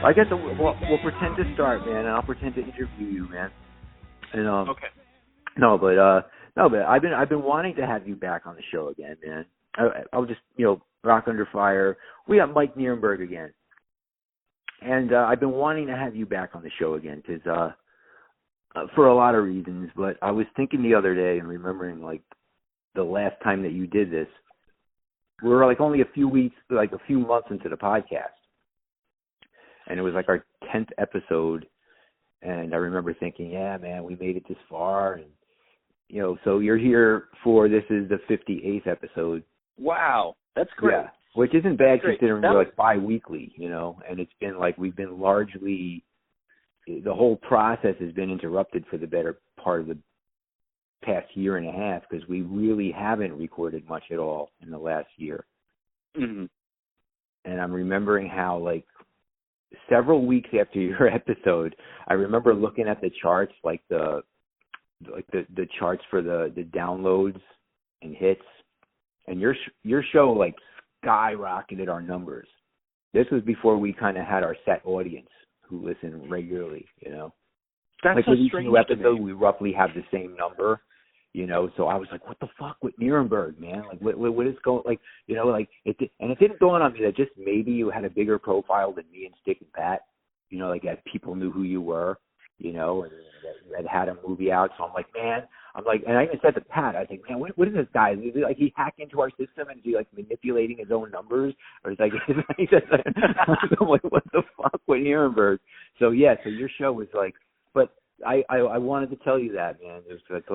I guess we'll pretend to start, man, and I'll pretend to interview you, man. And okay. No, but I've been wanting to have you back on the show again, man. I'll just rock under fire. We got Mike Nirenberg again, and I've been wanting to have you back on the show again because for a lot of reasons. But I was thinking the other day and remembering like the last time that you did this, we were like only a few months into the podcast. And it was like our 10th episode, and I remember thinking, yeah, man, we made it this far, and so you're here for this is the 58th episode. Wow, that's great. Yeah, which isn't bad considering we're like bi-weekly, and it's been like we've been largely the whole process has been interrupted for the better part of the past year and a half because we really haven't recorded much at all in the last year. Mm-hmm. And I'm remembering how like several weeks after your episode, I remember looking at the charts, like the charts for the downloads and hits, and your show like skyrocketed our numbers. This was before we kind of had our set audience who listen regularly. That's like so with each strange new episode, to me. we roughly have the same number. So I was like, what the fuck with Nirenberg, man? Like, what is going, like, it didn't dawn on me that just maybe you had a bigger profile than me and Stick and Pat, like that people knew who you were, and that you had a movie out. So I'm like, man, and I even said to Pat, I think, man, what is this guy? Is it like he hacked into our system and is he like manipulating his own numbers? Or is like, I'm like, what the fuck with Nirenberg? So yeah, so your show was like, but I wanted to tell you that, man. I just thought it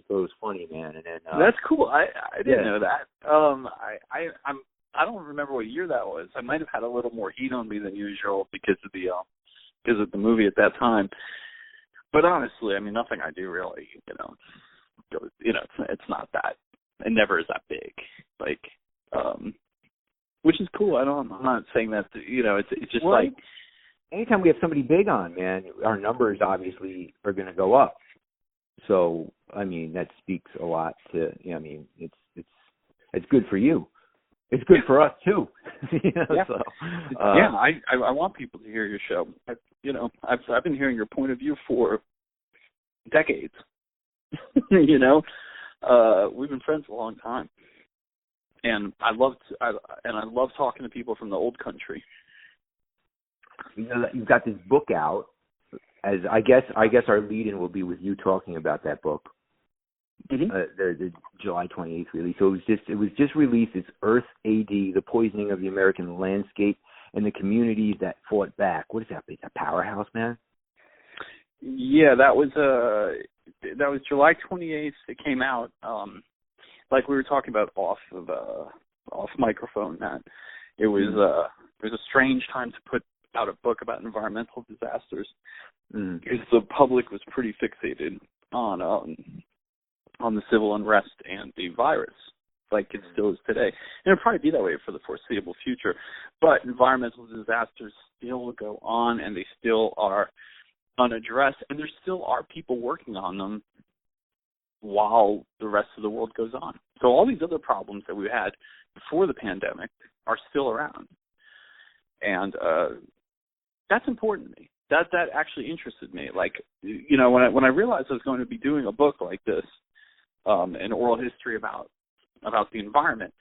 was funny, man. And then that's cool. I didn't know that. I don't remember what year that was. I might have had a little more heat on me than usual because of the movie at that time. But honestly, I mean, nothing I do really, it's not that. It never is that big. Like, which is cool. I'm not saying that. It's just like. Anytime we have somebody big on, man, our numbers obviously are going to go up. So, I mean, that speaks a lot to, it's good for you. It's good for us too. Yeah. So, I want people to hear your show. I've been hearing your point of view for decades. We've been friends a long time, and I love talking to people from the old country. You've got this book out. As I guess our lead-in will be with you talking about that book. Mm-hmm. The July 28th release. So it was just released. It's EARTH A.D. The Poisoning of the American Landscape and the Communities That Fought Back. What is that? It's a powerhouse, man. Yeah, that was July 28th. It came out like we were talking about off microphone. Matt. It was a strange time to put out a book about environmental disasters because the public was pretty fixated on the civil unrest and the virus, like it still is today. And it'll probably be that way for the foreseeable future. But environmental disasters still go on, and they still are unaddressed, and there still are people working on them while the rest of the world goes on. So all these other problems that we had before the pandemic are still around. And that's important to me. That actually interested me. Like, when I realized I was going to be doing a book like this, an oral history about the environment,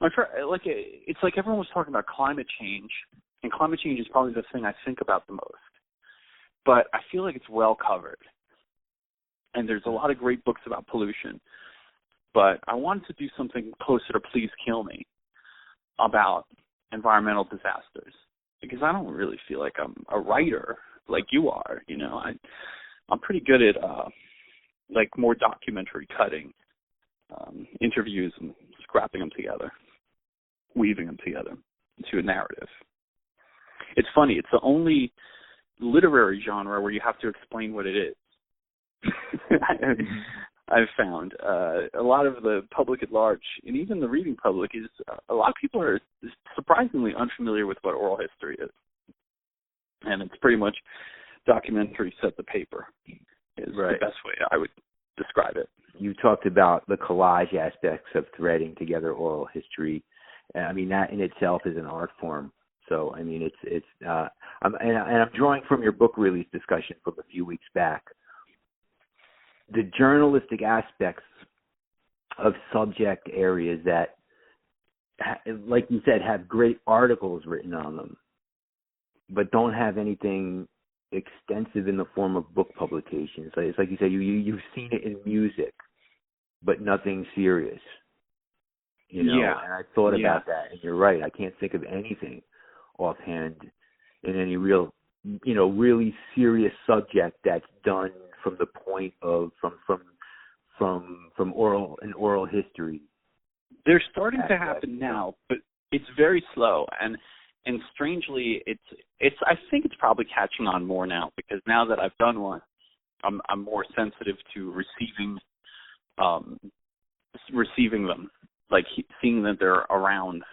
it's like everyone was talking about climate change, and climate change is probably the thing I think about the most. But I feel like it's well covered. And there's a lot of great books about pollution. But I wanted to do something closer to Please Kill Me about environmental disasters. Because I don't really feel like I'm a writer like you are, I'm pretty good at more documentary cutting, interviews and scrapping them together, weaving them together into a narrative. It's funny, it's the only literary genre where you have to explain what it is. I've found a lot of the public at large, and even the reading public, is a lot of people are surprisingly unfamiliar with what oral history is. And it's pretty much documentary set to paper is the best way I would describe it. You talked about the collage aspects of threading together oral history. I mean, that in itself is an art form. So, I mean, I'm drawing from your book release discussion from a few weeks back. The journalistic aspects of subject areas that, like you said, have great articles written on them, but don't have anything extensive in the form of book publications. It's like you said, you've seen it in music, but nothing serious. You know, and I thought about that, and you're right. I can't think of anything offhand in any real, really serious subject that's done from the point of from oral history. They're starting to happen now, but it's very slow, and strangely, it's. I think it's probably catching on more now, because now that I've done one, I'm more sensitive to receiving them, like seeing that they're around,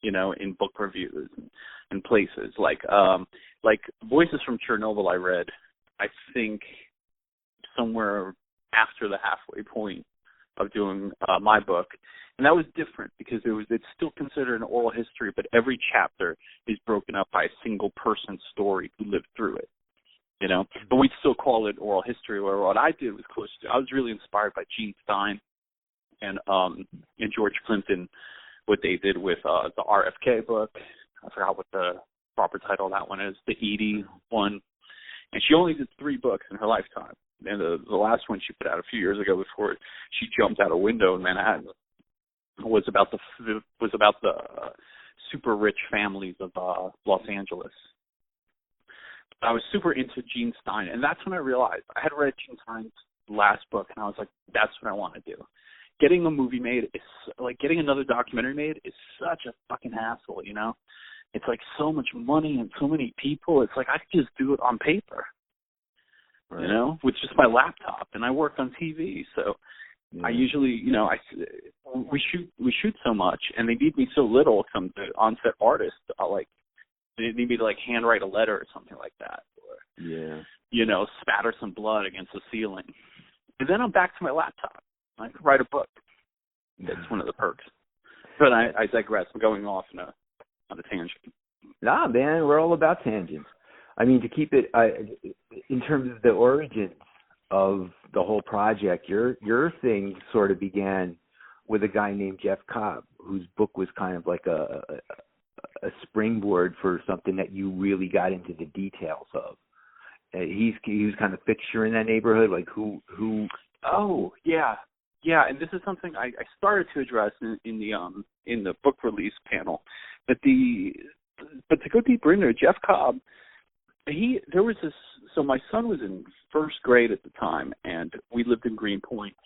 in book reviews and places like Voices from Chernobyl. I read, I think, somewhere after the halfway point of doing my book. And that was different because it's still considered an oral history, but every chapter is broken up by a single person's story who lived through it, But we'd still call it oral history, where what I did was close to, I was really inspired by Gene Stein and George Clinton, what they did with the RFK book. I forgot what the proper title of that one is, the EARTH one. And she only did 3 books in her lifetime. And the last one she put out a few years ago before she jumped out a window in Manhattan was about the super rich families of Los Angeles. I was super into Gene Stein, and that's when I realized I had read Gene Stein's last book, and I was like, that's what I want to do. Getting a movie made is like getting another documentary made is such a fucking hassle, It's like so much money and so many people. It's like I could just do it on paper, with just my laptop, and I work on TV, so. Yeah. I usually, we shoot so much, and they need me so little. Some on-set artists, they need me to handwrite a letter or something like that, or spatter some blood against the ceiling, and then I'm back to my laptop. I can write a book. That's one of the perks. But I digress. I'm going off on a tangent. Nah, man, we're all about tangents. I mean, to keep it in terms of the origins of the whole project, your thing sort of began with a guy named Jeff Cobb, whose book was kind of like a springboard for something that you really got into the details of. He was kind of fixture in that neighborhood, like who. Oh yeah, and this is something I started to address in the book release panel, but to go deeper in there, Jeff Cobb. There was this. So my son was in first grade at the time, and we lived in Greenpoint.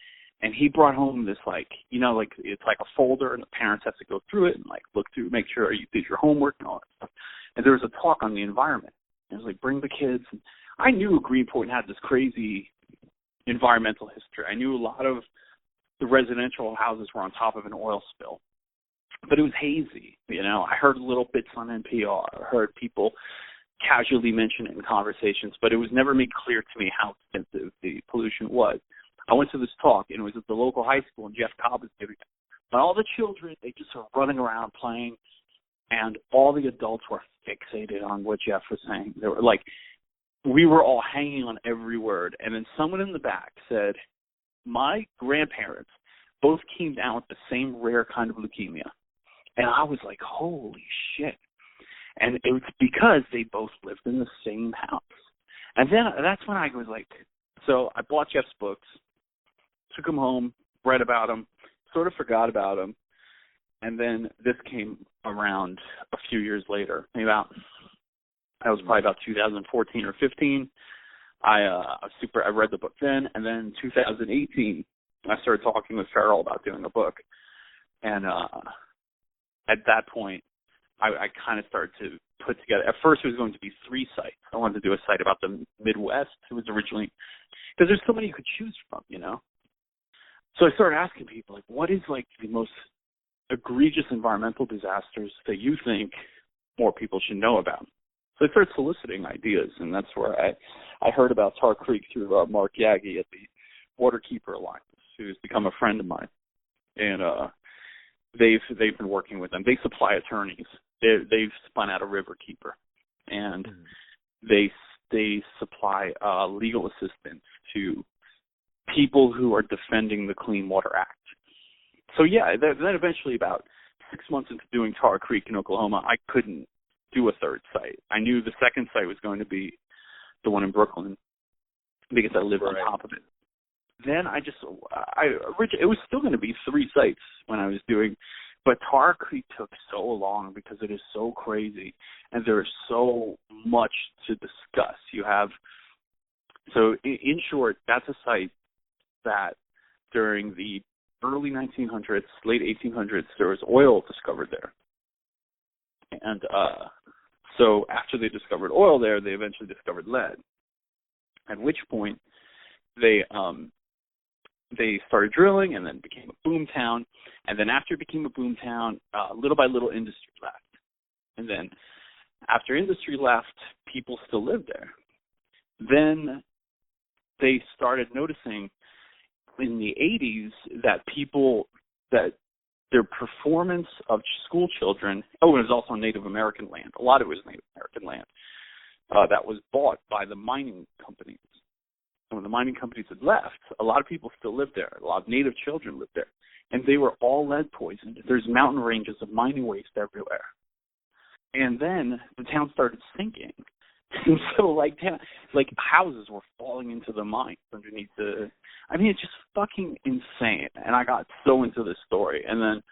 And he brought home this it's like a folder, and the parents have to go through it and look through, make sure you did your homework and all that stuff. And there was a talk on the environment. It was like, bring the kids. And I knew Greenpoint had this crazy environmental history. I knew a lot of the residential houses were on top of an oil spill, but it was hazy. I heard little bits on NPR. I heard people casually mention it in conversations, but it was never made clear to me how extensive the pollution was. I went to this talk, and it was at the local high school, and Jeff Cobb was giving it. But all the children, they just were running around playing, and all the adults were fixated on what Jeff was saying. They were we were all hanging on every word. And then someone in the back said, my grandparents both came down with the same rare kind of leukemia. And I was like, holy shit. And it was because they both lived in the same house. And then that's when I was like, so I bought Jeff's books, took them home, read about them, sort of forgot about them. And then this came around a few years later, that was probably about 2014 or 15. I read the book then. And then in 2018, I started talking with Farrell about doing a book. And at that point, I kind of started to put together. At first, it was going to be 3 sites. I wanted to do a site about the Midwest. It was originally because there's so many you could choose from, So I started asking people, like, what is, like, the most egregious environmental disasters that you think more people should know about? So I started soliciting ideas, and that's where I heard about Tar Creek through Mark Yagi at the Waterkeeper Alliance, who's become a friend of mine. And they've been working with them. They supply attorneys. They've spun out a riverkeeper, and they supply legal assistance to people who are defending the Clean Water Act. So yeah, then eventually, about 6 months into doing Tar Creek in Oklahoma, I couldn't do a third site. I knew the second site was going to be the one in Brooklyn because I lived on top of it. Then it was still going to be 3 sites when I was doing, but Tar Creek took so long because it is so crazy and there is so much to discuss. So in short, that's a site that during the early 1900s, late 1800s, there was oil discovered there. And so after they discovered oil there, they eventually discovered lead, at which point they started drilling, and then became a boom town. And then after it became a boom town, little by little industry left. And then after industry left, people still lived there. Then they started noticing in the 80s that their performance of school children, it was also Native American land. A lot of it was Native American land that was bought by the mining companies. And when the mining companies had left, a lot of people still lived there. A lot of Native children lived there. And they were all lead poisoned. There's mountain ranges of mining waste everywhere. And then the town started sinking. And so, like houses were falling into the mines underneath it's just fucking insane. And I got so into this story. And then,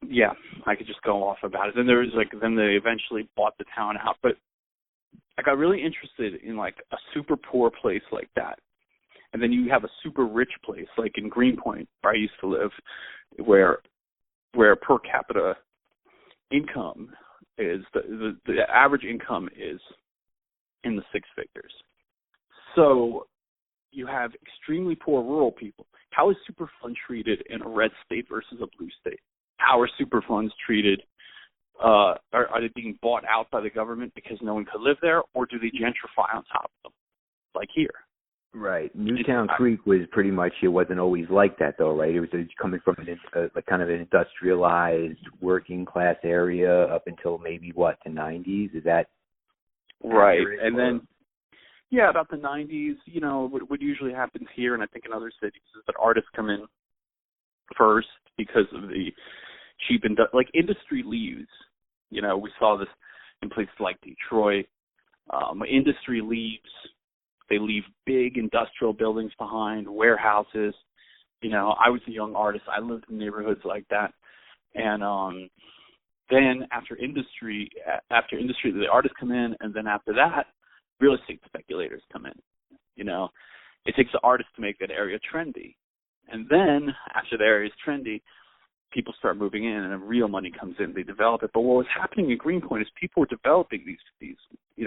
yeah, I could just go off about it. Then then they eventually bought the town out. But I got really interested in, like, a super poor place like that. And then you have a super rich place, like in Greenpoint, where I used to live, where per capita income is, the average income is in the 6 figures. So you have extremely poor rural people. How is Superfund treated in a red state versus a blue state? How are Superfunds treated? Are they being bought out by the government because no one could live there, or do they gentrify on top of them, like here? Right. Newtown Creek was pretty much, it wasn't always like that, though, right? It was coming from kind of an industrialized working class area up until maybe, the 90s? Is that right? And then, yeah, about the 90s, what usually happens here, and I think in other cities, is that artists come in first because of the cheap, industry leaves. We saw this in places like Detroit. Industry leaves. They leave big industrial buildings behind, warehouses. I was a young artist. I lived in neighborhoods like that. And then after industry, the artists come in, and then after that, real estate speculators come in. It takes the artist to make that area trendy. And then after the area is trendy, people start moving in, and then real money comes in. They develop it. But what was happening in Greenpoint is people were developing these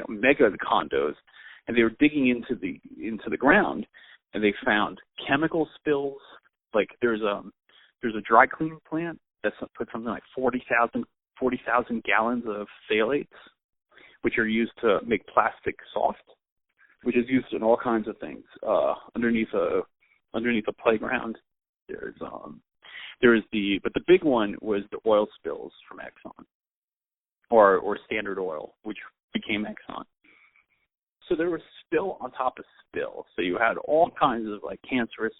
mega condos, and they were digging into the ground, and they found chemical spills. Like there's a dry cleaning plant that put something like 40,000 gallons of phthalates, which are used to make plastic soft, which is used in all kinds of things. Underneath a playground, but the big one was the oil spills from Exxon, or Standard Oil, which became Exxon. So there was spill on top of spill. So you had all kinds of cancerous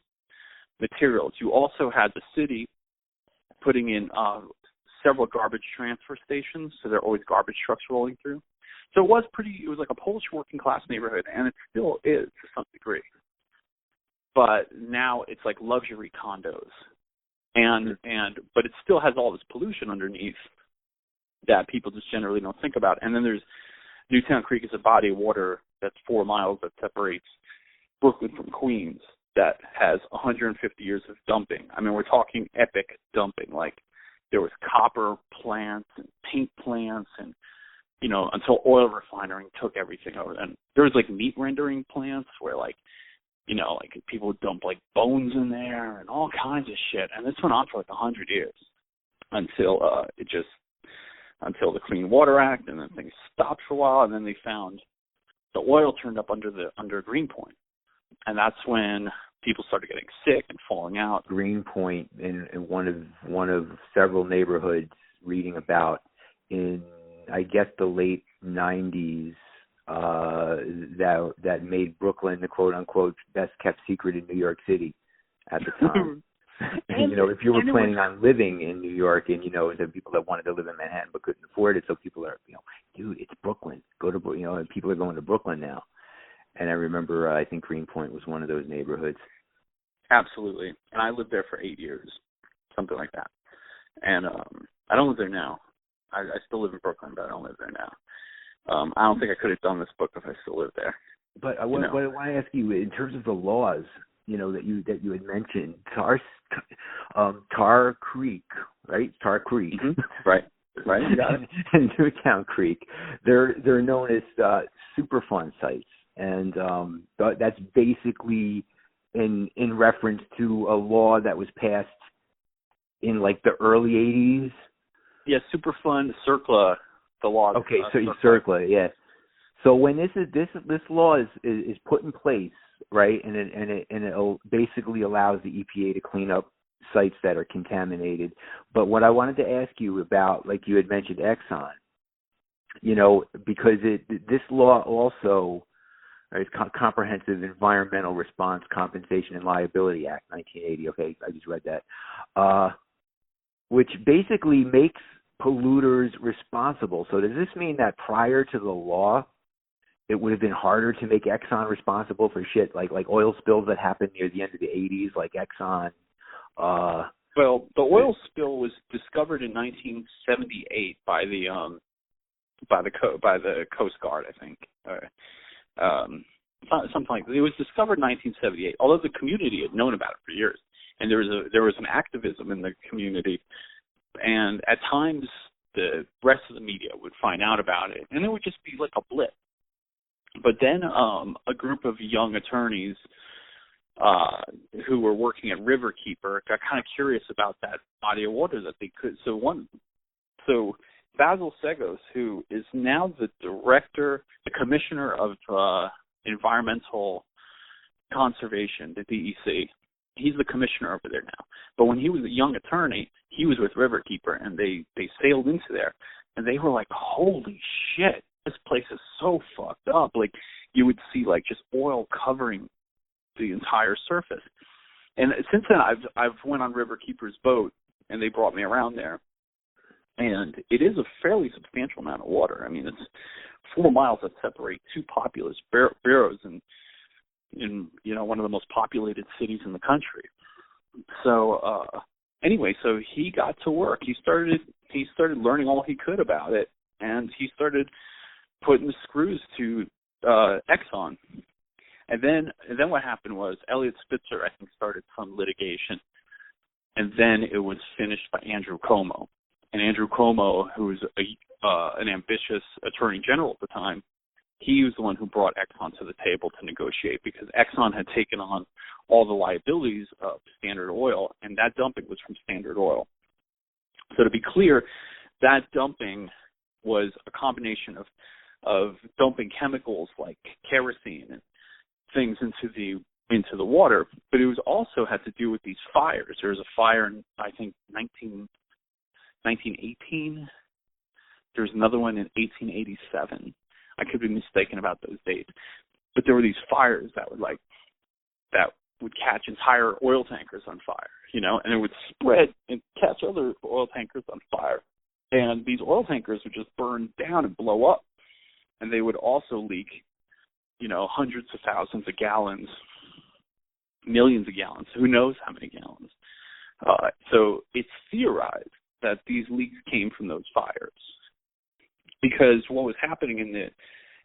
materials. You also had the city putting in several garbage transfer stations, so there are always garbage trucks rolling through. So it was like a Polish working class neighborhood, and it still is to some degree. But now it's like luxury condos. But it still has all this pollution underneath that people just generally don't think about. And then there's Newtown Creek is a body of water that's 4 miles that separates Brooklyn from Queens that has 150 years of dumping. We're talking epic dumping. Like there was copper plants and paint plants and, until oil refining took everything over. And there was meat rendering plants where you know, like people would dump like bones in there and all kinds of shit. And this went on for like 100 years until until the Clean Water Act, and then things stopped for a while, and then they found the oil turned up under Greenpoint, and that's when people started getting sick and falling out. Greenpoint in one of several neighborhoods reading about in, I guess, the late 90s, that made Brooklyn the quote unquote best kept secret in New York City at the time. And, you know, if you were planning on living in New York, and, you know, the people that wanted to live in Manhattan but couldn't afford it, so people are, you know, dude, it's Brooklyn. Go to, you know, and people are going to Brooklyn now. And I remember, I think Greenpoint was one of those neighborhoods. Absolutely. And I lived there for 8 years, something like that. And I don't live there now. I still live in Brooklyn, but I don't live there now. I don't think I could have done this book if I still lived there. But I want to ask you, in terms of the laws, you know, that you had mentioned, Tar Creek, right? Tar Creek, right? You got it. And Newtown Creek, they're known as Superfund sites, and that's basically in reference to a law that was passed in like the early 80s. Yeah, Superfund, CERCLA, the law. Okay, so CERCLA, yeah. So when this law is put in place, right, and it basically allows the EPA to clean up sites that are contaminated. But what I wanted to ask you about, like you had mentioned, Exxon, you know, because this law also, right, Comprehensive Environmental Response, Compensation, and Liability Act, 1980. Okay, I just read that, which basically makes polluters responsible. So does this mean that prior to the law, it would have been harder to make Exxon responsible for shit like oil spills that happened near the end of the 80s, like Exxon? Well, the oil spill was discovered in 1978 by the Coast Guard, I think. Something like that. It was discovered in 1978, although the community had known about it for years, and there was an activism in the community, and at times the rest of the media would find out about it, and it would just be like a blip. But then a group of young attorneys who were working at Riverkeeper got kind of curious about that body of water that they could. So Basil Segos, who is now the commissioner of environmental conservation, the DEC, he's the commissioner over there now. But when he was a young attorney, he was with Riverkeeper, and they sailed into there, and they were like, holy shit, this place is so fucked up. Like, you would see like just oil covering the entire surface. And since then, I've went on Riverkeeper's boat, and they brought me around there, and it is a fairly substantial amount of water. I mean, it's 4 miles that separate two populous boroughs in you know, one of the most populated cities in the country. So anyway, so he got to work. He started learning all he could about it, and he started putting the screws to Exxon. And then what happened was Elliot Spitzer, I think, started some litigation, and then it was finished by Andrew Cuomo. And Andrew Cuomo, who was an ambitious attorney general at the time, he was the one who brought Exxon to the table to negotiate, because Exxon had taken on all the liabilities of Standard Oil, and that dumping was from Standard Oil. So to be clear, that dumping was a combination of dumping chemicals like kerosene and things into the water, but it was also had to do with these fires. There was a fire in, I think, 1918. There was another one in 1887. I could be mistaken about those dates, but there were these fires that would catch entire oil tankers on fire, you know, and it would spread and catch other oil tankers on fire, and these oil tankers would just burn down and blow up, and they would also leak, you know, hundreds of thousands of gallons, millions of gallons, who knows how many gallons. So it's theorized that these leaks came from those fires. Because what was happening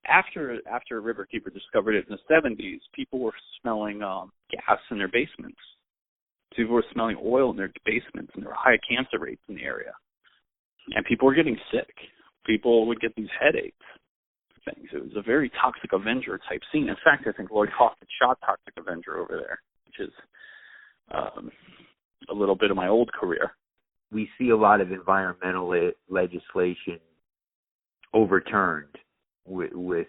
after Riverkeeper discovered it in the 70s, people were smelling gas in their basements. People were smelling oil in their basements, and there were high cancer rates in the area. And people were getting sick. People would get these headaches. things. It was a very Toxic Avenger type scene. In fact, I think Lloyd Kaufman shot Toxic Avenger over there, which is a little bit of my old career. We see a lot of environmental legislation overturned with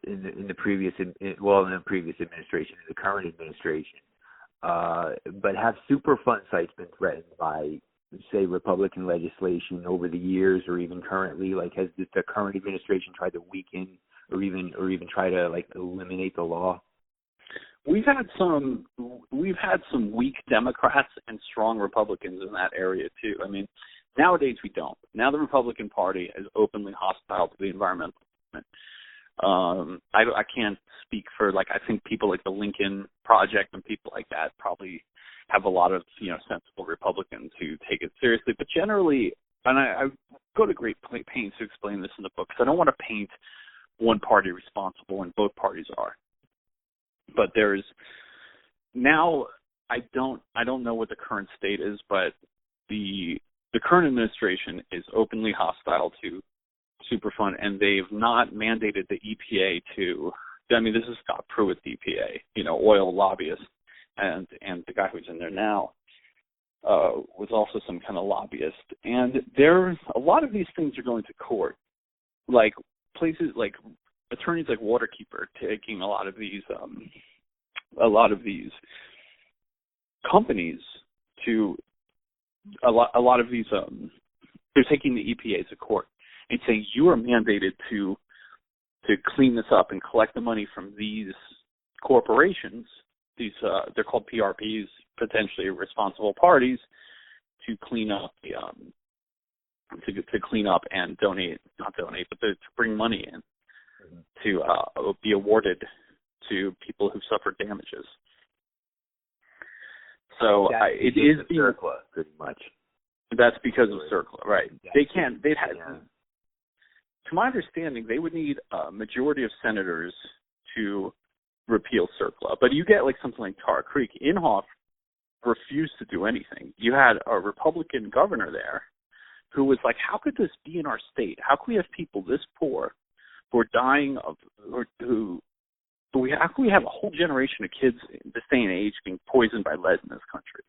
in the previous administration, in the current administration. But have Superfund sites been threatened by, say, Republican legislation over the years, or even currently? Like, has the current administration tried to weaken or even try to like eliminate the law? We've had some weak Democrats and strong Republicans in that area too. I mean, nowadays we don't. Now the Republican Party is openly hostile to the environmental movement. I can't speak for, like, I think people like the Lincoln Project and people like that probably have a lot of, sensible Republicans who take it seriously. But generally, and I go to great pains to explain this in the book, because I don't want to paint one party responsible when both parties are. But there's now, I don't know what the current state is, but the current administration is openly hostile to Superfund, and they've not mandated the EPA to. I mean, this is Scott Pruitt's EPA, oil lobbyist, and the guy who's in there now was also some kind of lobbyist. And there's a lot of these things are going to court, like places like attorneys like Waterkeeper taking a lot of these companies to a lot of these they're taking the EPA to court and saying you are mandated to clean this up and collect the money from these corporations. These they're called PRPs, potentially responsible parties, to clean up to clean up and not donate, but to bring money in to be awarded to people who suffered damages. So it is CERCLA, pretty much. That's because of CERCLA, right? To my understanding, they would need a majority of senators to repeal CERCLA. But you get like something like Tar Creek. Inhofe refused to do anything. You had a Republican governor there who was like, how could this be in our state? How can we have people this poor who are dying of, how can we have a whole generation of kids this day and age being poisoned by lead in this country?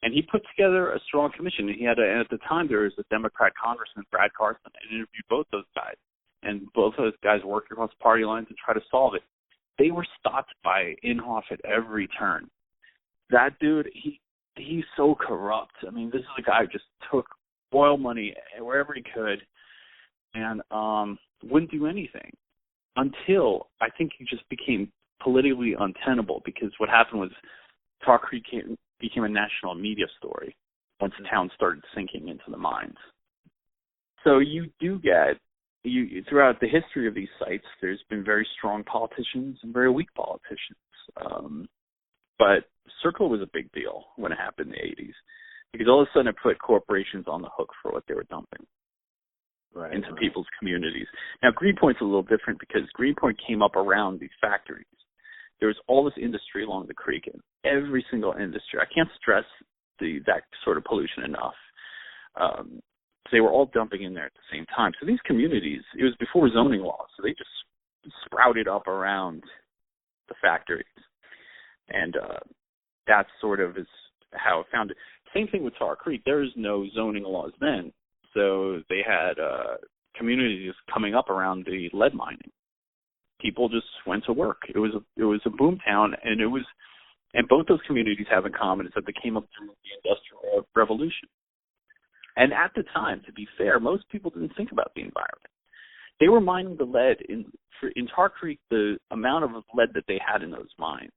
And he put together a strong commission. He had, at the time, there was a Democrat congressman, Brad Carson, and interviewed both those guys. And both those guys worked across party lines to try to solve it. They were stopped by Inhofe at every turn. That dude, he's so corrupt. I mean, this is a guy who just took oil money wherever he could and wouldn't do anything until I think he just became politically untenable, because what happened was Tar Creek became a national media story once the town started sinking into the mines. So you do get, throughout the history of these sites, there's been very strong politicians and very weak politicians. But CERCLA was a big deal when it happened in the 80s, because all of a sudden it put corporations on the hook for what they were dumping into people's communities. Now, Greenpoint's a little different, because Greenpoint came up around these factories. There was all this industry along the creek, and every single industry. I can't stress that sort of pollution enough. They were all dumping in there at the same time. So these communities, it was before zoning laws, so they just sprouted up around the factories. And that sort of is how it found it. Same thing with Tar Creek. There is no zoning laws then, so they had communities coming up around the lead mining. People just went to work. It was a boom town, and both those communities have in common is that they came up through the Industrial Revolution. And at the time, to be fair, most people didn't think about the environment. They were mining the lead in Tar Creek. The amount of lead that they had in those mines,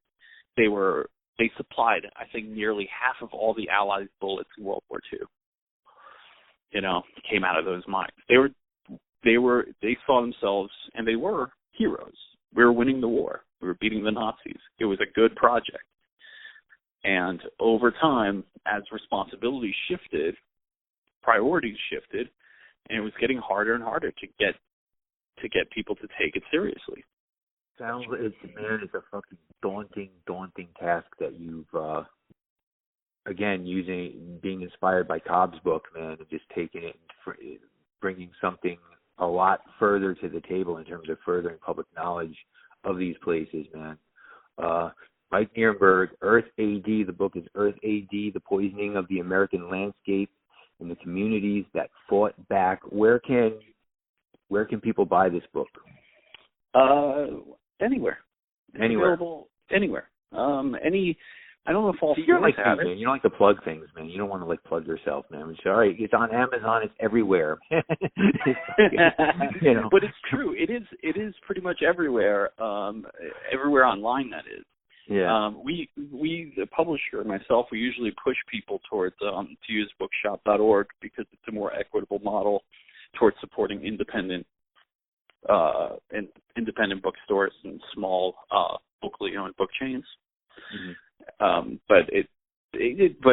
they supplied, I think, nearly half of all the Allies' bullets in World War II. Came out of those mines. They saw themselves, and they were heroes. We were winning the war. We were beating the Nazis. It was a good project. And over time, as responsibilities shifted, priorities shifted, and it was getting harder and harder to get people to take it seriously. Sounds like, it's a fucking daunting task that you've again being inspired by Cobb's book, man, and just taking it and bringing something a lot further to the table in terms of furthering public knowledge of these places, man. Mike Nirenberg, EARTH A.D. The book is EARTH A.D. The Poisoning of the American Landscape and the Communities That Fought Back. Where can people buy this book? Anywhere. Anywhere. Available anywhere. I don't know if all you're stores like have me, it. man. You don't like to plug things, man. You don't want to like plug yourself, man. It's all right. It's on Amazon. It's everywhere. You know. But it's true. It is pretty much everywhere. Everywhere online, that is. Yeah. We the publisher and myself, we usually push people towards to use bookshop.org because it's a more equitable model towards supporting independent bookstores and small locally owned book chains. Mm-hmm. But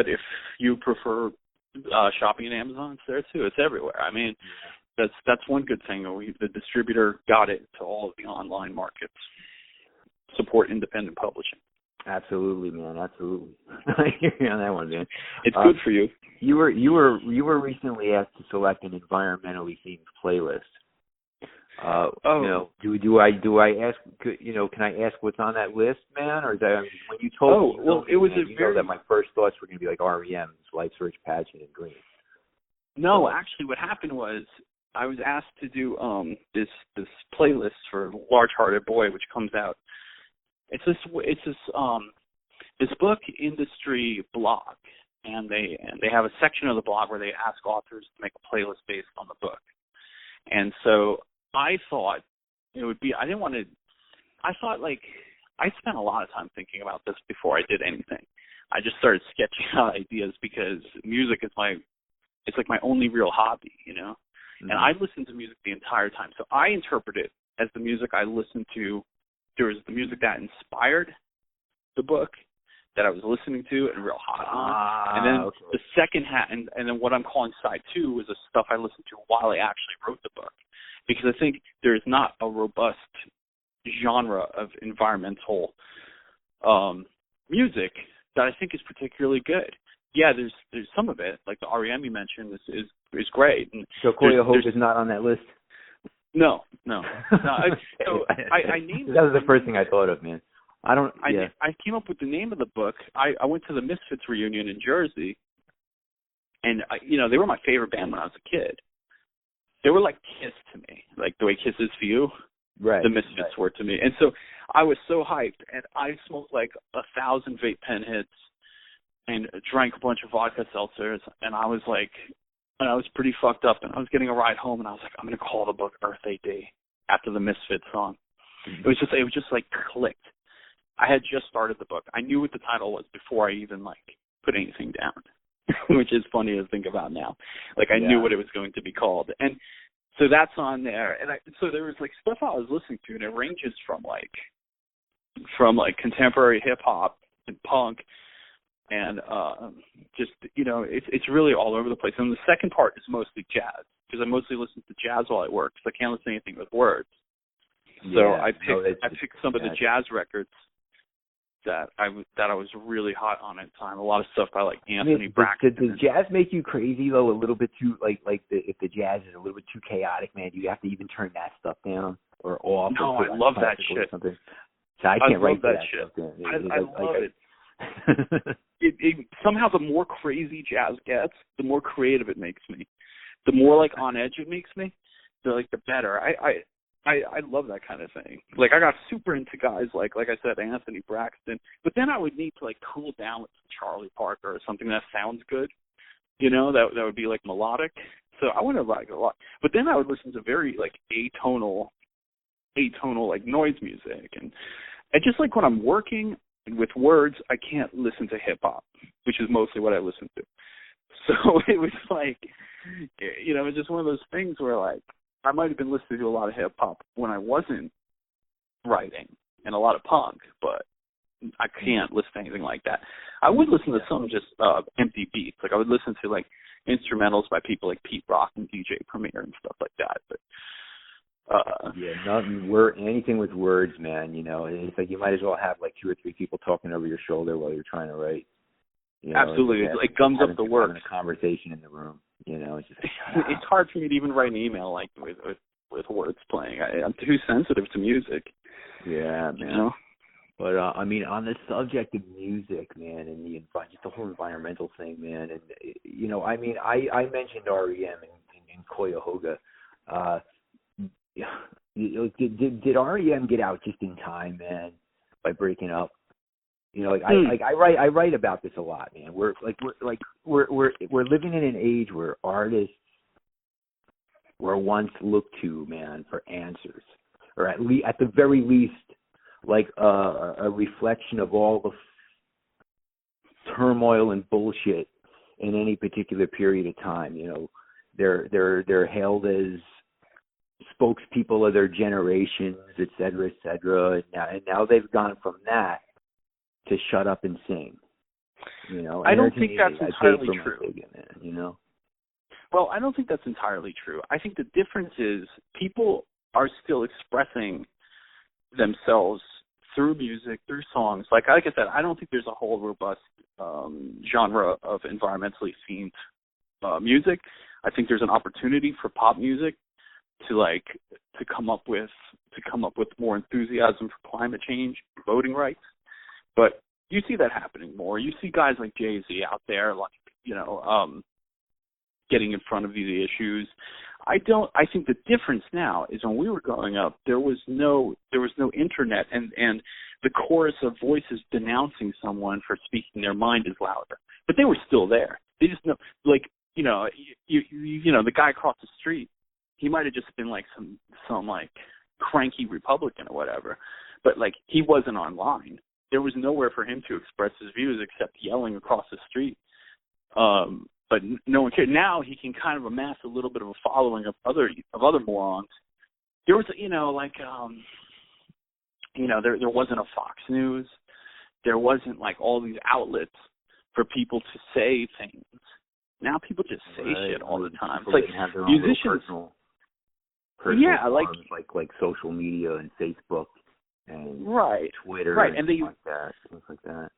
if you prefer shopping at Amazon, it's there too. It's everywhere. I mean, that's one good thing. The distributor got it to all of the online markets. Support independent publishing. Absolutely, man. Absolutely. I hear you on that one, man. It's good for you. You were recently asked to select an environmentally themed playlist. You know, do I ask? You know, can I ask what's on that list, man? Or is that when you told me? Well, it was man, know that my first thoughts were going to be like REM's Life's Rich, Pageant, and Green. No, actually, what happened was I was asked to do this playlist for Large Hearted Boy, which comes out. It's this book industry blog, and they have a section of the blog where they ask authors to make a playlist based on the book. And so I thought it would be. I thought I spent a lot of time thinking about this before I did anything. I just started sketching out ideas because music is it's like my only real hobby, you know. Mm-hmm. And I listen to music the entire time, so I interpret it as the music I listened to. There was the music that inspired the book that I was listening to and real hot on. And then the second and then what I'm calling side two was the stuff I listened to while I actually wrote the book. Because I think there is not a robust genre of environmental music that I think is particularly good. Yeah, there's some of it, like the REM you mentioned is great. And so Koya Hope is not on that list? No. I named that was the first thing I thought of, man. I came up with the name of the book. I went to the Misfits reunion in Jersey, and they were my favorite band when I was a kid. They were like Kiss to me, like the way Kiss is for you. Right. The Misfits were to me, and so I was so hyped, and I smoked like 1,000 vape pen hits, and drank a bunch of vodka seltzers, and I was pretty fucked up, and I was getting a ride home, and I was like, I'm gonna call the book EARTH A.D. after the Misfits song. Mm-hmm. It was just like clicked. I had just started the book. I knew what the title was before I even put anything down, which is funny to think about now. I knew what it was going to be called, and so that's on there. And so there was stuff I was listening to, and it ranges from contemporary hip hop and punk, and it's really all over the place. And the second part is mostly jazz because I mostly listen to jazz while I work because I can't listen to anything with words. So I picked some of the jazz records that I was really hot on at the time. A lot of stuff by Anthony Braxton. Does jazz make you crazy though? A little bit too if the jazz is a little bit too chaotic, man, do you have to even turn that stuff down or off? No, I love that shit. So I can't write that shit. I love it. It somehow the more crazy jazz gets, the more creative it makes me. The more on edge it makes me, the better. I love that kind of thing. I got super into guys like I said, Anthony Braxton, but then I would need to cool down with Charlie Parker or something that sounds good, that would be melodic. So I went to a lot, but then I would listen to very atonal noise music, and just when I'm working with words, I can't listen to hip hop, which is mostly what I listen to. So it was it was just one of those things where I might have been listening to a lot of hip hop when I wasn't writing and a lot of punk, but I can't listen to anything like that. I would listen to some just empty beats. I would listen to instrumentals by people like Pete Rock and DJ Premier and stuff like that. But anything with words, man. It's you might as well have 2 or 3 people talking over your shoulder while you're trying to write. Absolutely, it gums up the work. Having a conversation in the room. It's just it's hard for me to even write an email with with words playing. I'm too sensitive to music. Yeah, man. You know? But I mean, on the subject of music, man, and just the whole environmental thing, man, and you know, I mean, I mentioned REM in Cuyahoga. Did REM get out just in time, man, by breaking up? You know, I write about this a lot, man. We're living in an age where artists were once looked to, man, for answers, or at the very least, like a reflection of all the turmoil and bullshit in any particular period of time. You know, they're hailed as spokespeople of their generations, et cetera, et cetera. And now they've gone from that to shut up and sing. You know, I don't think that's entirely true. You know? Well, I don't think that's entirely true. I think the difference is people are still expressing themselves through music, through songs. Like I said, I don't think there's a whole robust genre of environmentally themed music. I think there's an opportunity for pop music to come up with more enthusiasm for climate change, voting rights. But you see that happening more. You see guys like Jay-Z out there, like, you know, getting in front of these issues. I think the difference now is when we were growing up, there was no internet, and the chorus of voices denouncing someone for speaking their mind is louder. But they were still there. They just know, like, you know, you know, the guy across the street, he might have just been like some like cranky Republican or whatever, but like he wasn't online. There was nowhere for him to express his views except yelling across the street. But no one cared. Now he can kind of amass a little bit of a following of other morons. There was, you know, like, you know, there wasn't a Fox News. There wasn't like all these outlets for people to say things. Now people just say shit all the time. It's like have their musicians. Personal yeah, forums, like social media and Facebook and Twitter, right, and things like that.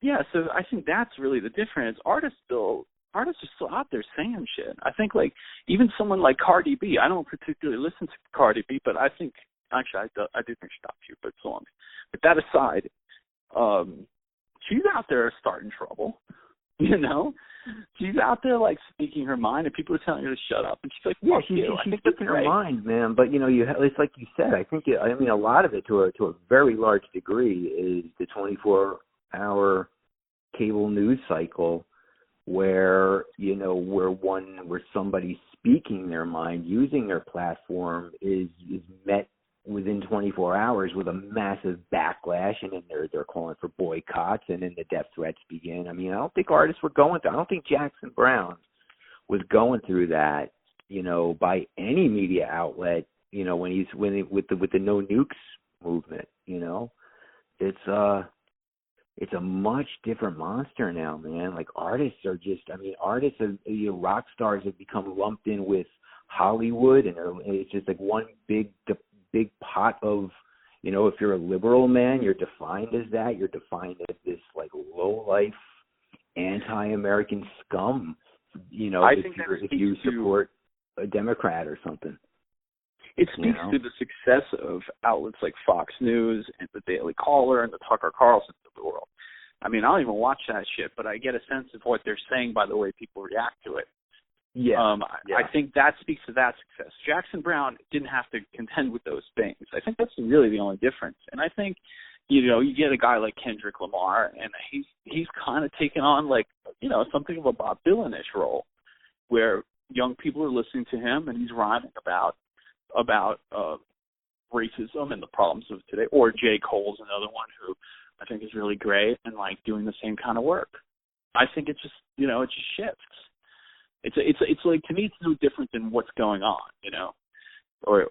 Yeah, so I think that's really the difference. Artists are still out there saying shit. I think, like, even someone like Cardi B, I don't particularly listen to Cardi B, but I think, actually, I do think she got a few good songs. But that aside, she's out there starting trouble, you know? She's out there, like, speaking her mind, and people are telling her to shut up, and she's like, yeah, she's speaking her mind, man. But, you know, it's like you said, I think, a lot of it, to a very large degree, is the 24-hour cable news cycle, where, you know, where somebody speaking their mind, using their platform, is met within 24 hours with a massive backlash, and then they're calling for boycotts, and then the death threats begin. I mean, I don't think artists were going through. I don't think Jackson Browne was going through that, you know, by any media outlet. You know, with the no nukes movement. You know, it's a much different monster now, man. Like, artists are just, artists have, you know, rock stars have become lumped in with Hollywood, and it's just like one big pot of, you know, if you're a liberal, man, you're defined as that. You're defined as this, like, low-life, anti-American scum, you know, if you support a Democrat or something. It speaks to the success of outlets like Fox News and the Daily Caller and the Tucker Carlsons of the world. I mean, I don't even watch that shit, but I get a sense of what they're saying by the way people react to it. Yeah. I think that speaks to that success. Jackson Browne didn't have to contend with those things. I think that's really the only difference. And I think, you know, you get a guy like Kendrick Lamar, and he's kind of taken on, like, you know, something of a Bob Dylan-ish role, where young people are listening to him, and he's rhyming about racism and the problems of today. Or J. Cole's another one who I think is really great and, like, doing the same kind of work. I think it's just, you know, it just shifts. It's like, to me, it's no different than what's going on, you know, or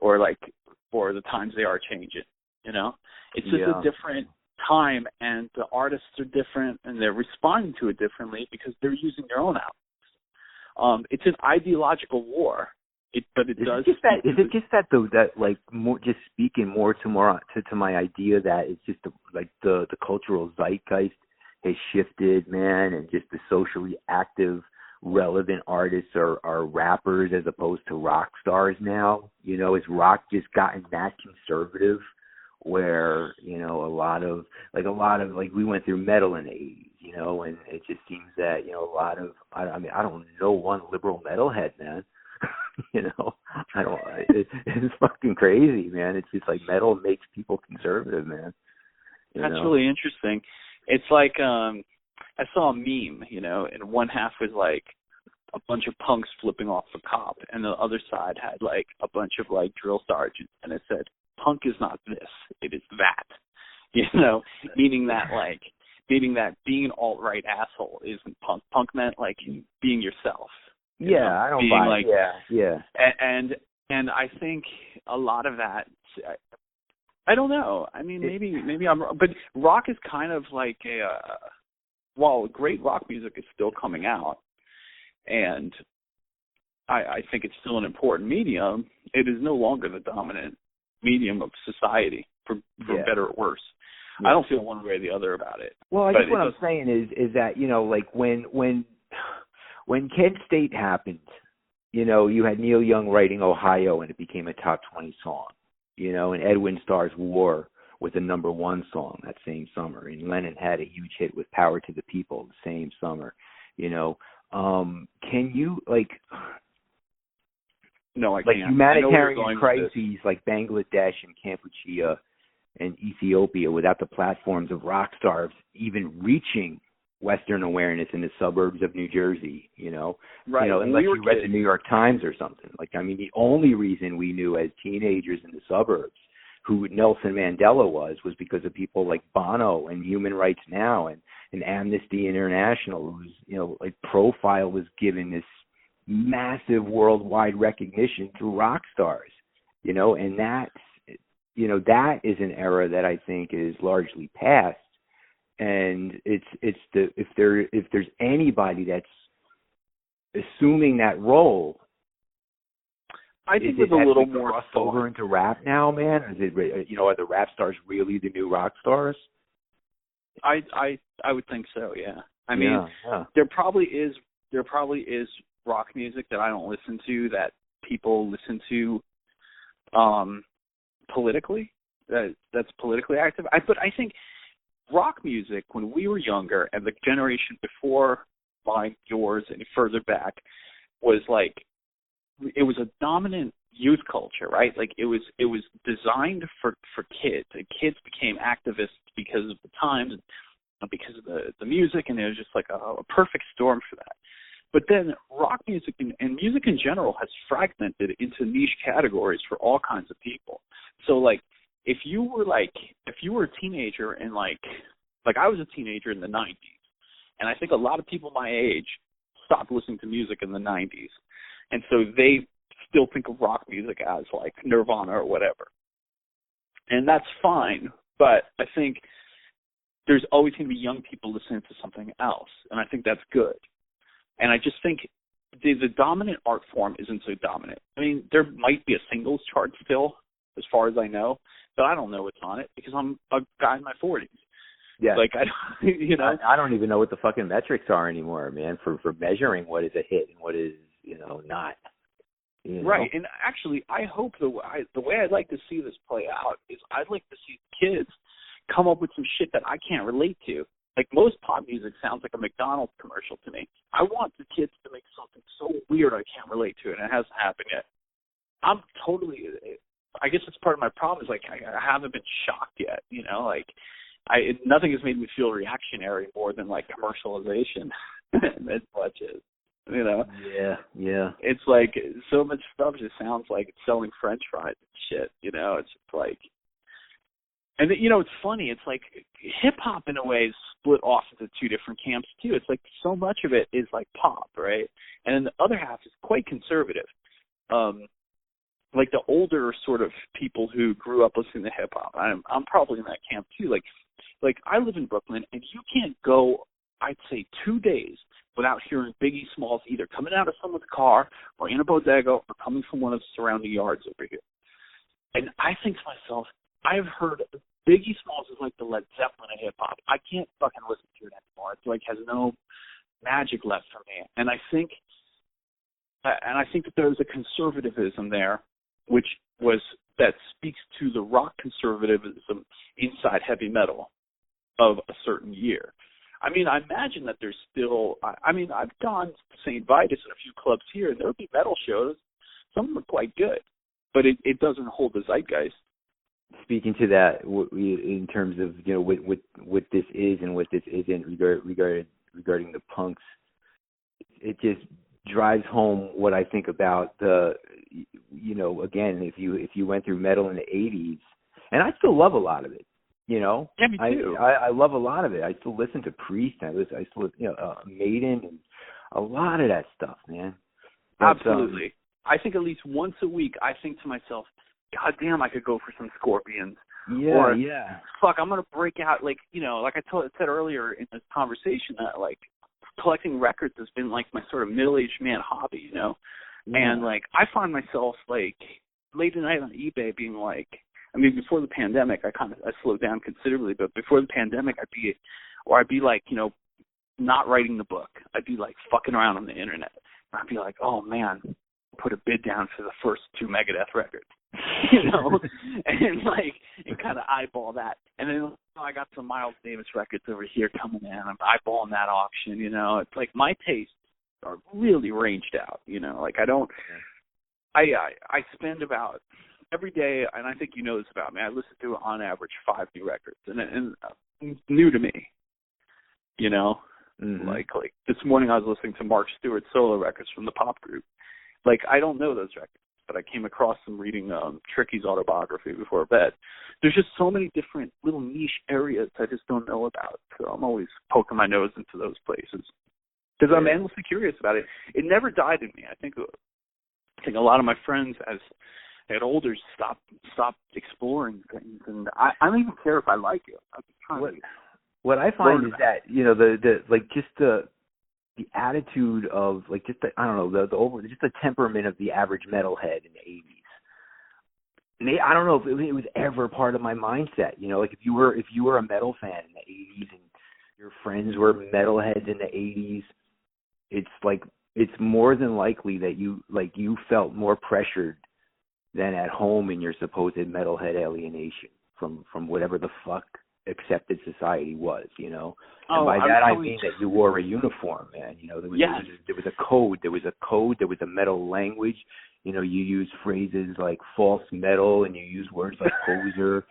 the times they are changing, you know. It's just a different time, and the artists are different, and they're responding to it differently because they're using their own outlets. It's an ideological war. Is it just that though, that, like, more, just speaking more to my idea that it's just the cultural zeitgeist has shifted, man, and just the socially active relevant artists are rappers as opposed to rock stars now. Has rock just gotten that conservative where, a lot of we went through metal in the 80s, and it just seems that, a lot of, I don't know one liberal metalhead, man. It's fucking crazy, man. It's just like metal makes people conservative, man. That's really interesting. It's like, I saw a meme, and one half was like a bunch of punks flipping off a cop, and the other side had like a bunch of like drill sergeants, and it said, "Punk is not this, it is that," meaning that being an alt-right asshole isn't punk. Punk meant like being yourself. I don't buy like, yeah. And I think a lot of that, I don't know. I mean, maybe I'm wrong, but rock is kind of like while great rock music is still coming out, and I think it's still an important medium, it is no longer the dominant medium of society, for better or worse. Yeah. I don't feel one way or the other about it. Well, I guess what I'm saying is that, like when Kent State happened, you had Neil Young writing Ohio and it became a top 20 song, and Edwin Starr's War with a number 1 song that same summer, and Lennon had a huge hit with Power to the People the same summer, can you No, I like can't. Humanitarian crises like Bangladesh and Cambodia and Ethiopia without the platforms of rock stars even reaching Western awareness in the suburbs of New Jersey, right. Unless you read the New York Times or something. The only reason we knew as teenagers in the suburbs who Nelson Mandela was because of people like Bono and Human Rights Now and Amnesty International, whose, profile was given this massive worldwide recognition through rock stars, and that's, that is an era that I think is largely past. And if there's anybody that's assuming that role, I think it's a little more crossed over into rap now, man. Is it, are the rap stars really the new rock stars? I would think so. Yeah. I mean, there probably is rock music that I don't listen to that people listen to, politically. That's politically active. But I think rock music, when we were younger, and the generation before mine, yours, and further back, was like, it was a dominant youth culture, right? Like it was designed for kids, and kids became activists because of the times, and because of the music, and it was just like a perfect storm for that. But then rock music and music in general has fragmented into niche categories for all kinds of people. So like, if you were a teenager and like I was a teenager in the 90s, and I think a lot of people my age stopped listening to music in the 90s, and so they still think of rock music as like Nirvana or whatever. And that's fine, but I think there's always going to be young people listening to something else, and I think that's good. And I just think the dominant art form isn't so dominant. I mean, there might be a singles chart still, as far as I know, but I don't know what's on it because I'm a guy in my 40s. Yeah. Like, I don't even know what the fucking metrics are anymore, man, for measuring what is a hit and what is, not. Right. And actually, I hope the way I'd like to see this play out is I'd like to see kids come up with some shit that I can't relate to. Like, most pop music sounds like a McDonald's commercial to me. I want the kids to make something so weird I can't relate to it, and it hasn't happened yet. I guess it's part of my problem is, like, I haven't been shocked yet, nothing has made me feel reactionary more than, like, commercialization as much as, Yeah. It's like so much stuff just sounds like it's selling French fries and shit, It's like, and it's funny. It's like hip hop in a way is split off into two different camps too. It's like so much of it is like pop, right? And then the other half is quite conservative. Like the older sort of people who grew up listening to hip hop. I'm probably in that camp too. Like I live in Brooklyn, and you can't go, I'd say, 2 days without hearing Biggie Smalls either coming out of someone's car or in a bodega or coming from one of the surrounding yards over here. And I think to myself, I've heard Biggie Smalls is like the Led Zeppelin of hip hop. I can't fucking listen to it anymore. It's like has no magic left for me. And I think that there's a conservatism there, that speaks to the rock conservatism inside heavy metal of a certain year. I mean, I imagine that there's still, I've gone to St. Vitus and a few clubs here, and there would be metal shows. Some of them are quite good, but it doesn't hold the zeitgeist. Speaking to that, in terms of, you know, what this is and what this isn't regarding the punks, it just drives home what I think about the, you know, again, if you went through metal in the 80s, and I still love a lot of it, you know. Yeah, me too. I love a lot of it. I still listen to Priest. I still, you know, Maiden, and a lot of that stuff, man. But, absolutely. I think at least once a week, I think to myself, God damn, I could go for some Scorpions. Yeah, or, yeah. Fuck, I'm going to break out, like, you know, like I said earlier in this conversation, that, like, collecting records has been, like, my sort of middle-aged man hobby, you know? Yeah. And, like, I find myself, like, late at night on eBay being like, I mean, before the pandemic, I slowed down considerably, but before the pandemic, I'd be like, you know, not writing the book. I'd be, like, fucking around on the internet. I'd be like, oh, man, put a bid down for the first 2 Megadeth records. You know, and kind of eyeball that. And then I got some Miles Davis records over here coming in. I'm eyeballing that auction, you know. It's like my tastes are really ranged out, you know. Like I spend about every day, and I think you know this about me, I listen to on average 5 new records, and new to me, you know. Mm-hmm. Like this morning I was listening to Mark Stewart's solo records from the pop group. Like, I don't know those records, but I came across them reading Tricky's autobiography before bed. There's just so many different little niche areas I just don't know about. So I'm always poking my nose into those places because I'm endlessly curious about it. It never died in me. I think a lot of my friends, as they get older, stop exploring things, and I don't even care if I like it. I'm just trying what I find is that, you know, the attitude of, like, just the, I don't know, just the temperament of the average metalhead in the 80s. And I don't know if it was ever part of my mindset. You know, like if you were a metal fan in the 80s and your friends were metalheads in the 80s, it's like, it's more than likely that you felt more pressured than at home in your supposed metalhead alienation from whatever the fuck accepted society was, you know. And by that I mean that you wore a uniform, man. You know, there was a code. There was a metal language. You know, you use phrases like false metal, and you use words like poser.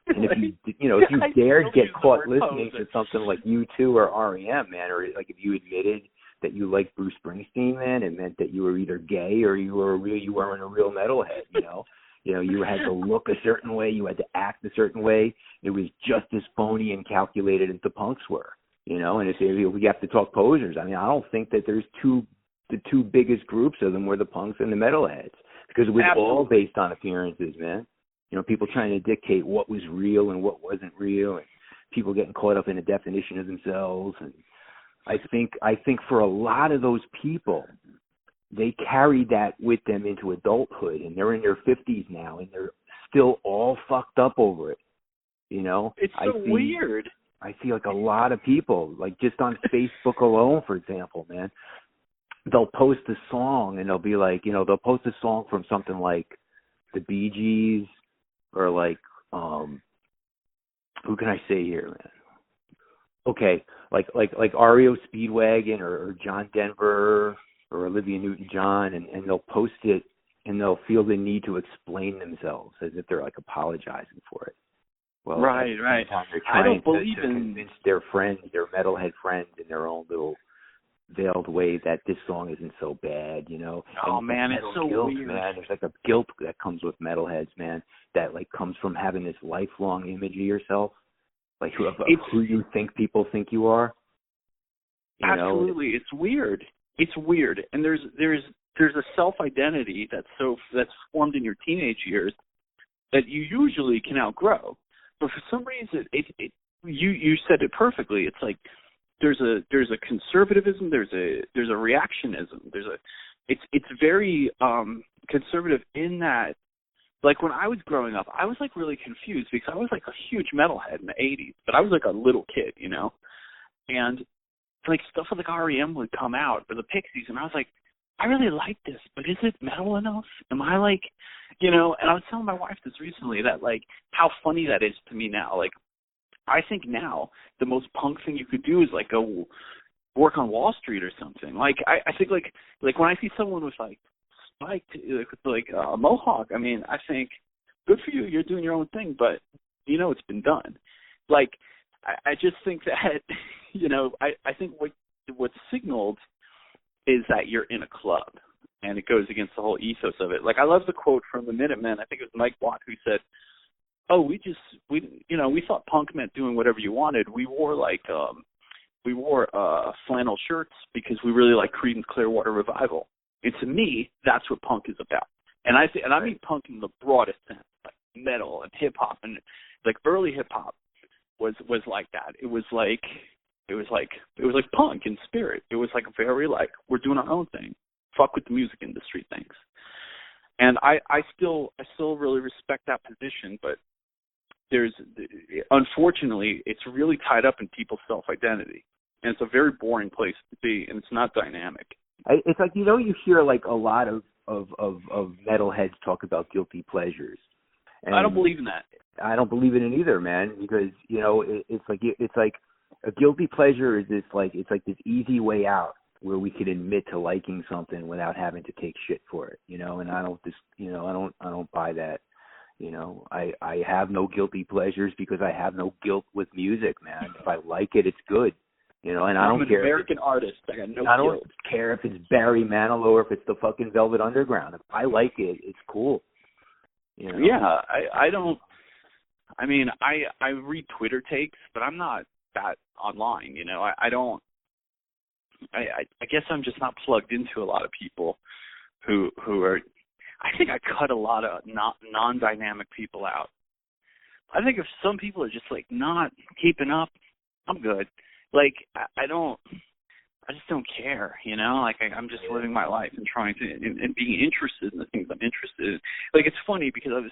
And if you dared get caught listening to something like U2 or R.E.M., man, or like if you admitted that you liked Bruce Springsteen, man, it meant that you were either gay or you weren't a real metalhead, you know. You know, you had to look a certain way, you had to act a certain way. It was just as phony and calculated as the punks were, you know. And if we have to talk posers, I mean, I don't think that there's the two biggest groups of them were the punks and the metalheads, because it was all based on appearances, man. You know, people trying to dictate what was real and what wasn't real, and people getting caught up in a definition of themselves. And I think for a lot of those people, they carried that with them into adulthood, and they're in their 50s now, and they're still all fucked up over it. You know, it's weird. I see like a lot of people, like just on Facebook alone, for example, man, they'll post a song and they'll be like, you know, they'll post a song from something like the Bee Gees or like, who can I say here, man? Okay, like REO Speedwagon or John Denver or Olivia Newton-John, and they'll post it and they'll feel the need to explain themselves as if they're like apologizing for it. Well, right. I don't believe to convince their friends, their metalhead friends, in their own little veiled way that this song isn't so bad, you know. Oh, and man, it's so guilt, weird. Man. There's like a guilt that comes with metalheads, man, that like comes from having this lifelong image of yourself, like who you think people think you are. Absolutely, it's weird. It's weird, and there's a self-identity that's formed in your teenage years that you usually can outgrow. But for some reason, you said it perfectly. It's like there's a conservatism, there's a reactionism, it's very conservative in that. Like when I was growing up, I was like really confused because I was like a huge metalhead in the 80s, but I was like a little kid, you know, and like stuff like REM would come out, or the Pixies, and I was like, I really like this, but is it metal enough? Am I like, and I was telling my wife this recently, that like how funny that is to me now. Like, I think now the most punk thing you could do is like go work on Wall Street or something. Like, I think like when I see someone with like spiked, like a mohawk, I mean, I think, good for you, you're doing your own thing, but it's been done. Like, I just think that, I think what's signaled is that you're in a club, and it goes against the whole ethos of it. Like, I love the quote from the Minutemen. I think it was Mike Watt who said, "Oh, we thought punk meant doing whatever you wanted. We wore flannel shirts because we really like Creedence Clearwater Revival. And to me, that's what punk is about." And I mean punk in the broadest sense, like metal and hip hop, and like early hip hop was like that. It was like punk in spirit. It was like very like, we're doing our own thing. Fuck with the music industry things. And I still really respect that position, but unfortunately, it's really tied up in people's self-identity, and it's a very boring place to be, and it's not dynamic. It's like, you hear like a lot of metalheads talk about guilty pleasures. And I don't believe in that. I don't believe in it either, man, because it's like a guilty pleasure is this like, it's like this easy way out where we could admit to liking something without having to take shit for it, and I don't buy that. I have no guilty pleasures because I have no guilt with music, man. If I like it, it's good, and I don't care. I'm an American artist. I got no guilt. I don't care if it's Barry Manilow or if it's the fucking Velvet Underground. If I like it, it's cool. Yeah, I don't. I mean, I read Twitter takes, but I'm not that online. I don't. I guess I'm just not plugged into a lot of people who are. I think I cut a lot of non-dynamic people out. I think if some people are just like not keeping up, I'm good. Like, I just don't care, Like, I'm just living my life and trying to and being interested in the things I'm interested in. Like, it's funny because I was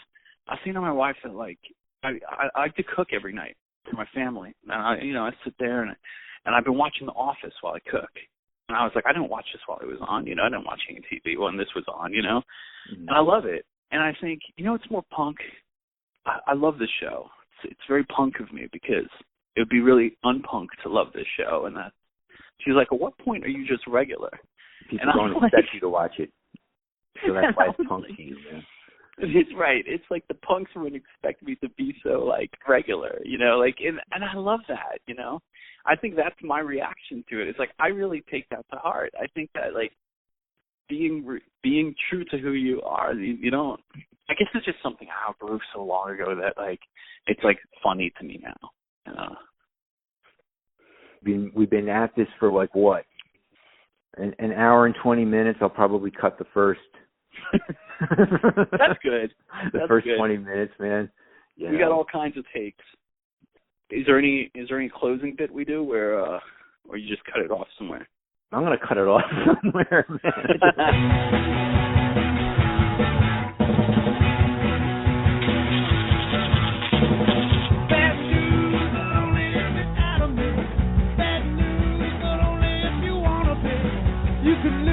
thinking to my wife that like I like to cook every night for my family, and I sit there and I've been watching The Office while I cook. And I was like, I didn't watch this while it was on, I didn't watch any TV when this was on, Mm-hmm. And I love it. And I think, it's more punk. I love this show. It's very punk of me because it would be really unpunk to love this show. And she's like, at what point are you just regular? People don't expect you to watch it. So that's why it's punk to you, man. It's right. It's like the punks wouldn't expect me to be so like regular, and I love that, I think that's my reaction to it. It's like I really take that to heart. I think that like being true to who you are, you don't. I guess it's just something I outgrew so long ago that like it's like funny to me now. We've been at this for like what? An hour and 20 minutes. I'll probably cut the first. That's good. The first 20 minutes, man. We got all kinds of takes. Is there any closing bit we do where or you just cut it off somewhere? I'm gonna cut it off somewhere, man. Bad news, but only if it's out of me. Bad news, but only if you wanna be. You can